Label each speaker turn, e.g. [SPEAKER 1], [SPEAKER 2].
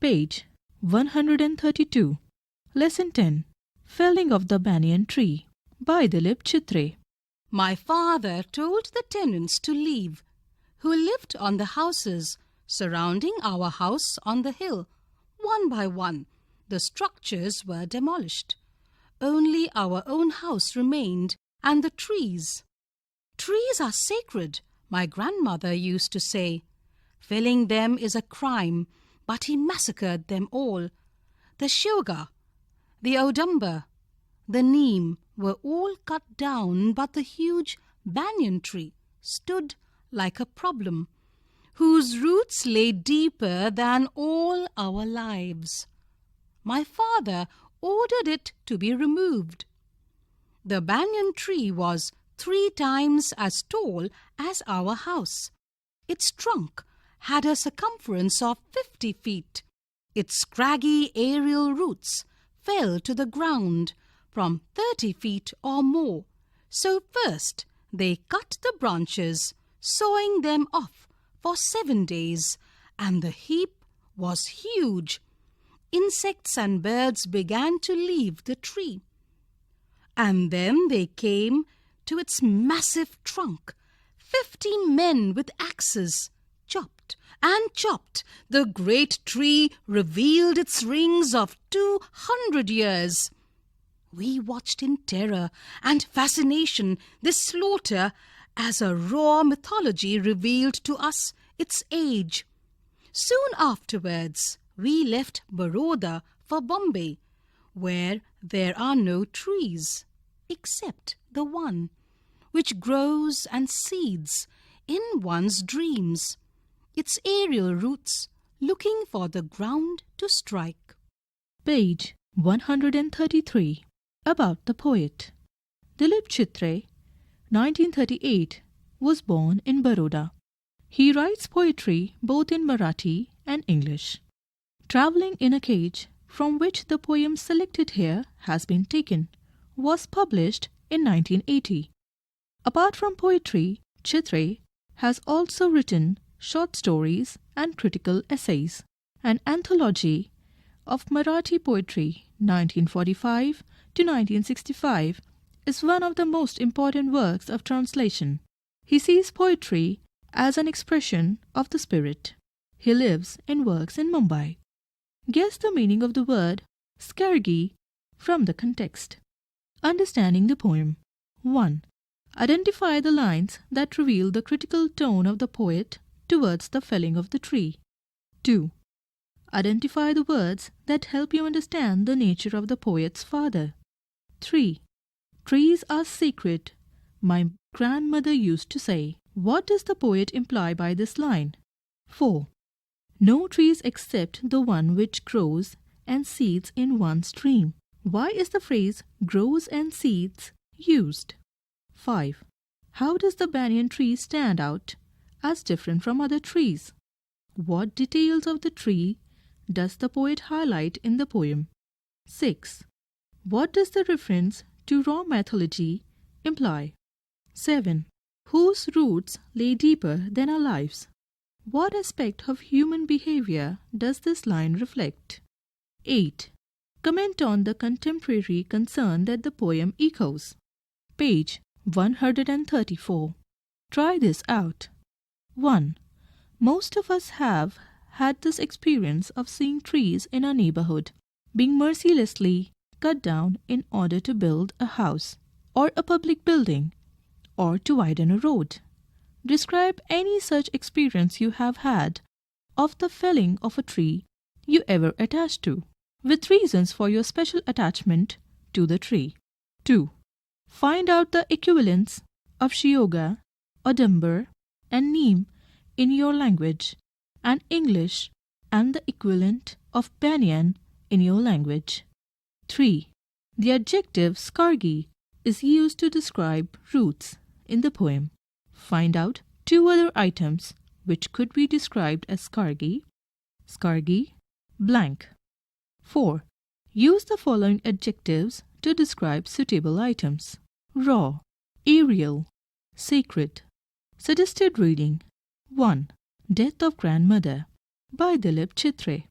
[SPEAKER 1] Page 132. Lesson 10. Felling of the Banyan Tree by Dilip Chitre.
[SPEAKER 2] My father told the tenants to leave, who lived on the houses surrounding our house on the hill. One by one, the structures were demolished. Only our own house remained, and the trees. Trees are sacred, my grandmother used to say. Felling them is a crime, but he massacred them all. The shoga, the odumber, the neem were all cut down, but the huge banyan tree stood like a problem, whose roots lay deeper than all our lives. My father ordered it to be removed. The banyan tree was 3 times as tall as our house. Its trunk had a circumference of 50 feet. Its scraggy aerial roots fell to the ground from 30 feet or more. So first they cut the branches, sawing them off for 7 days, and the heap was huge. Insects and birds began to leave the tree. And then they came to its massive trunk. 50 men with axes chopped and chopped. The great tree revealed its rings of 200 years. We watched in terror and fascination this slaughter as a raw mythology revealed to us its age. Soon afterwards, we left Baroda for Bombay, where there are no trees, except the one which grows and seeds in one's dreams, its aerial roots looking for the ground to strike.
[SPEAKER 1] Page 133. About the poet. Dilip Chitre, 1938, was born in Baroda. He writes poetry both in Marathi and English. Travelling in a Cage, from which the poem selected here has been taken, was published in 1980. Apart from poetry, Chitre has also written short stories and critical essays. An anthology of Marathi poetry 1945 to 1965 is one of the most important works of translation. He sees poetry as an expression of the spirit. He lives and works in Mumbai. Guess the meaning of the word skargi from the context. Understanding the poem. 1. Identify the lines that reveal the critical tone of the poet towards the felling of the tree. 2. Identify the words that help you understand the nature of the poet's father. 3. Trees are sacred, my grandmother used to say. What does the poet imply by this line? 4. No trees except the one which grows and seeds in one's dream. Why is the phrase grows and seeds used? 5. How does the banyan tree stand out as different from other trees? What details of the tree does the poet highlight in the poem? 6. What does the reference to raw mythology imply? 7. Whose roots lay deeper than our lives? What aspect of human behavior does this line reflect? 8. Comment on the contemporary concern that the poem echoes. Page 134. Try this out. 1. Most of us have had this experience of seeing trees in our neighborhood being mercilessly cut down in order to build a house or a public building or to widen a road. Describe any such experience you have had of the felling of a tree you ever attached to, with reasons for your special attachment to the tree. 2. Find out the equivalents of shioga, odumber, and neem in your language and English, and the equivalent of banyan in your language. 3. The adjective skargi is used to describe roots in the poem. Find out 2 other items which could be described as skargi, blank. 4. Use the following adjectives to describe suitable items: raw, aerial, sacred. Suggested reading: 1. Death of Grandmother by Dilip Chitre.